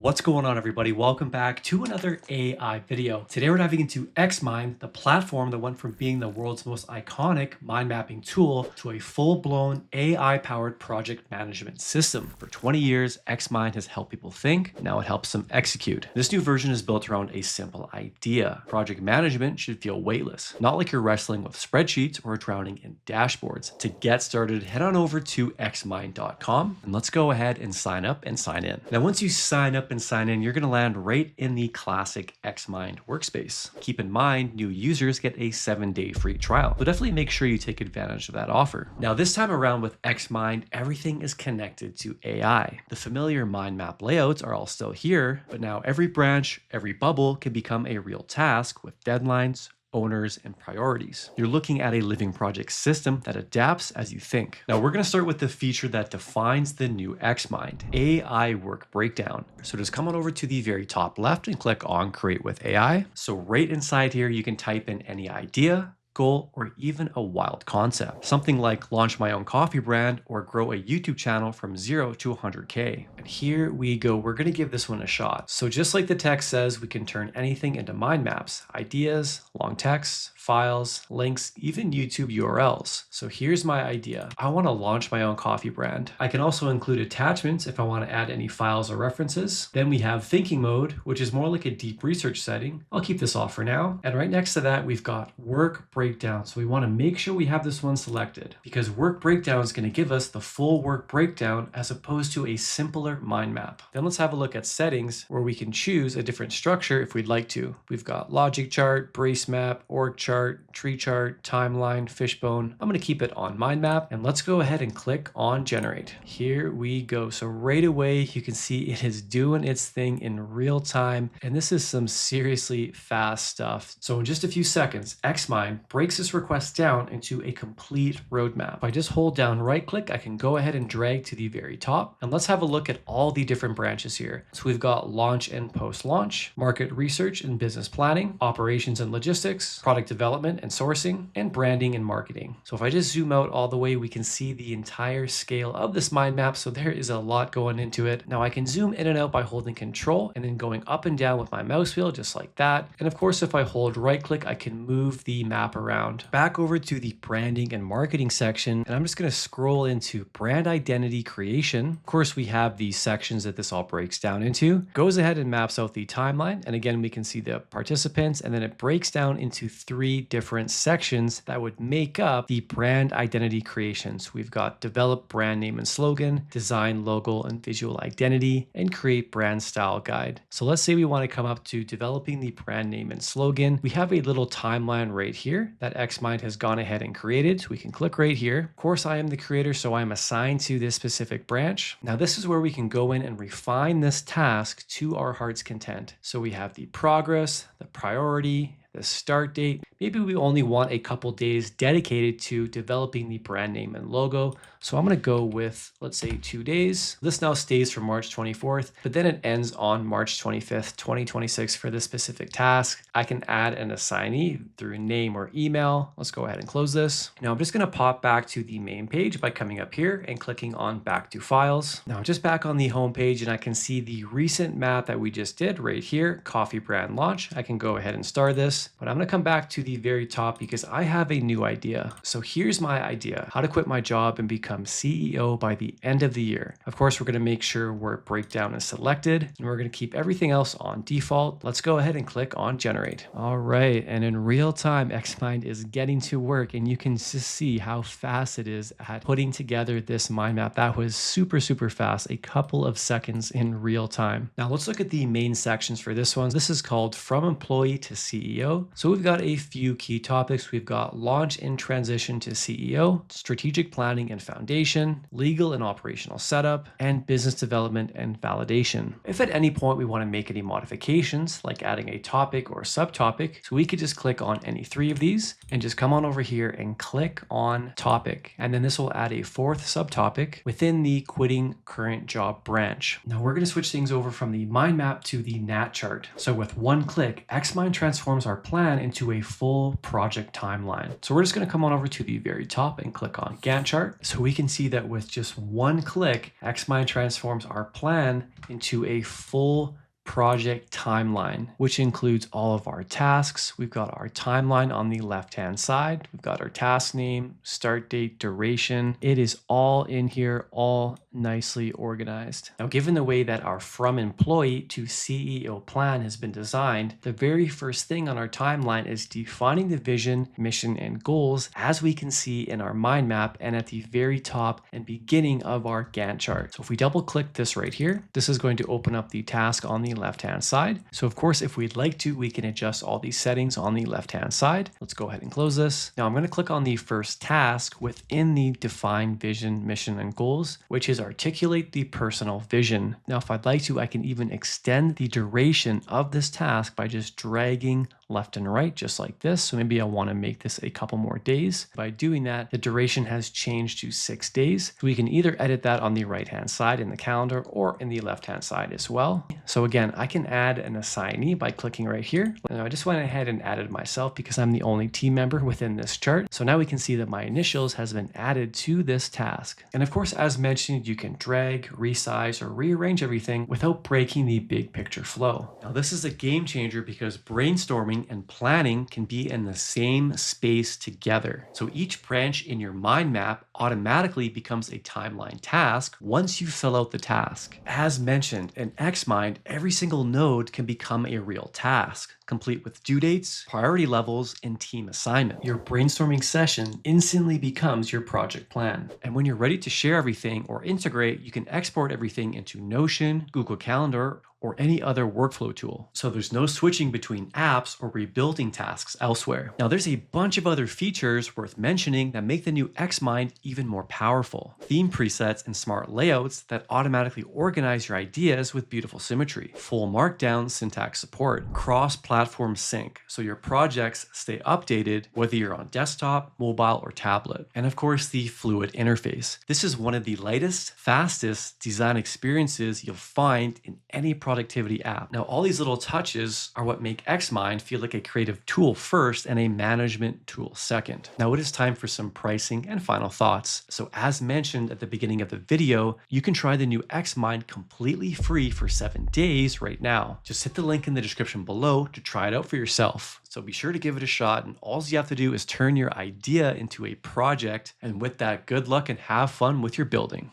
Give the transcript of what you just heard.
What's going on, everybody? Welcome back to another AI video. Today we're diving into Xmind, the platform that went from being the world's most iconic mind mapping tool to a full-blown AI-powered project management system. For 20 years, Xmind has helped people think. Now it helps them execute. This new version is built around a simple idea. Project management should feel weightless, not like you're wrestling with spreadsheets or drowning in dashboards. To get started, head on over to xmind.com and let's go ahead and sign up and sign in. Now, once you sign up and sign in, you're going to land right in the classic Xmind workspace. Keep in mind, new users get a 7-day free trial, so definitely make sure you take advantage of that offer. Now, this time around with Xmind, everything is connected to AI. The familiar mind map layouts are all still here, but now every branch, every bubble can become a real task with deadlines, owners, and priorities. You're looking at a living project system that adapts as you think. Now we're going to start with the feature that defines the new Xmind, AI work breakdown. So just come on over to the very top left and click on create with AI. So right inside here, you can type in any idea, goal, or even a wild concept. Something like launch my own coffee brand or grow a YouTube channel from 0 to 100K. And here we go. We're going to give this one a shot. So just like the text says, we can turn anything into mind maps, ideas, long texts, files, links, even YouTube URLs. So here's my idea. I want to launch my own coffee brand. I can also include attachments if I want to add any files or references. Then we have thinking mode, which is more like a deep research setting. I'll keep this off for now. And right next to that, we've got work breakdown. So we want to make sure we have this one selected because work breakdown is going to give us the full work breakdown as opposed to a simpler mind map. Then let's have a look at settings where we can choose a different structure if we'd like to. We've got logic chart, brace map, org chart, tree chart, timeline, fishbone. I'm going to keep it on mind map and let's go ahead and click on generate. Here we go. So right away, you can see it is doing its thing in real time. And this is some seriously fast stuff. So in just a few seconds, Xmind breaks this request down into a complete roadmap. If I just hold down right click, I can go ahead and drag to the very top. And let's have a look at all the different branches here. So we've got launch and post launch, market research and business planning, operations and logistics, product development and sourcing, and branding and marketing. So if I just zoom out all the way, we can see the entire scale of this mind map. So there is a lot going into it. Now I can zoom in and out by holding control and then going up and down with my mouse wheel, just like that. And of course, if I hold right click, I can move the map around. Back over to the branding and marketing section, and I'm just going to scroll into brand identity creation. Of course, we have these sections that this all breaks down into. Goes ahead and maps out the timeline. And again, we can see the participants, and then it breaks down into 3 different sections that would make up the brand identity creations. We've got develop brand name and slogan, design logo and visual identity, and create brand style guide. So let's say we want to come up to developing the brand name and slogan. We have a little timeline right here that Xmind has gone ahead and created. So we can click right here. Of course, I am the creator, so I'm assigned to this specific branch. Now, this is where we can go in and refine this task to our heart's content. So we have the progress, the priority, the start date. Maybe we only want a couple days dedicated to developing the brand name and logo. So I'm going to go with, let's say 2 days. This now stays for March 24th, but then it ends on March 25th, 2026 for this specific task. I can add an assignee through name or email. Let's go ahead and close this. Now I'm just going to pop back to the main page by coming up here and clicking on back to files. Now I'm just back on the home page and I can see the recent map that we just did right here, coffee brand launch. I can go ahead and start this, but I'm going to come back to the very top because I have a new idea. So here's my idea: how to quit my job and become CEO by the end of the year. Of course, we're going to make sure work breakdown is selected and we're going to keep everything else on default. Let's go ahead and click on generate. All right. And in real time, Xmind is getting to work and you can just see how fast it is at putting together this mind map. That was super, super fast, a couple of seconds in real time. Now let's look at the main sections for this one. This is called From Employee to CEO. So we've got a few key topics. We've got launch and transition to CEO, strategic planning and foundation, legal and operational setup, and business development and validation. If at any point we want to make any modifications, like adding a topic or subtopic, so we could just click on any 3 of these and just come on over here and click on topic. And then this will add a 4th subtopic within the quitting current job branch. Now we're going to switch things over from the mind map to the NAT chart. So with one click, Xmind transforms our plan into a full full project timeline. So we're just going to come on over to the very top and click on Gantt chart. So we can see that with just one click, Xmind transforms our plan into a full project timeline, which includes all of our tasks. We've got our timeline on the left-hand side. We've got our task name, start date, duration. It is all in here, all nicely organized. Now, given the way that our from employee to CEO plan has been designed, the very first thing on our timeline is defining the vision, mission, and goals, as we can see in our mind map and at the very top and beginning of our Gantt chart. So if we double click this right here, this is going to open up the task on the left-hand side. So of course, if we'd like to, we can adjust all these settings on the left-hand side. Let's go ahead and close this. Now I'm going to click on the first task within the define vision, mission, and goals, which is articulate the personal vision. Now, if I'd like to, I can even extend the duration of this task by just dragging left and right, just like this. So maybe I want to make this a couple more days. By doing that, the duration has changed to 6 days. So we can either edit that on the right-hand side in the calendar or in the left-hand side as well. So again, I can add an assignee by clicking right here. Now I just went ahead and added myself because I'm the only team member within this chart. So now we can see that my initials has been added to this task. And of course, as mentioned, you can drag, resize, or rearrange everything without breaking the big picture flow. Now this is a game changer because brainstorming and planning can be in the same space together. So each branch in your mind map automatically becomes a timeline task once you fill out the task. As mentioned, in Xmind, every single node can become a real task, complete with due dates, priority levels, and team assignment. Your brainstorming session instantly becomes your project plan. And when you're ready to share everything or integrate, you can export everything into Notion, Google Calendar, or any other workflow tool. So there's no switching between apps or rebuilding tasks elsewhere. Now there's a bunch of other features worth mentioning that make the new Xmind even more powerful. Theme presets and smart layouts that automatically organize your ideas with beautiful symmetry. Full markdown syntax support. Cross-platform sync, so your projects stay updated whether you're on desktop, mobile, or tablet. And of course, the fluid interface. This is one of the lightest, fastest design experiences you'll find in any productivity app. Now, all these little touches are what make Xmind feel like a creative tool first and a management tool second. Now it is time for some pricing and final thoughts. So as mentioned at the beginning of the video, you can try the new Xmind completely free for 7 days right now. Just hit the link in the description below to try it out for yourself. So be sure to give it a shot, and all you have to do is turn your idea into a project, and with that, good luck and have fun with your building.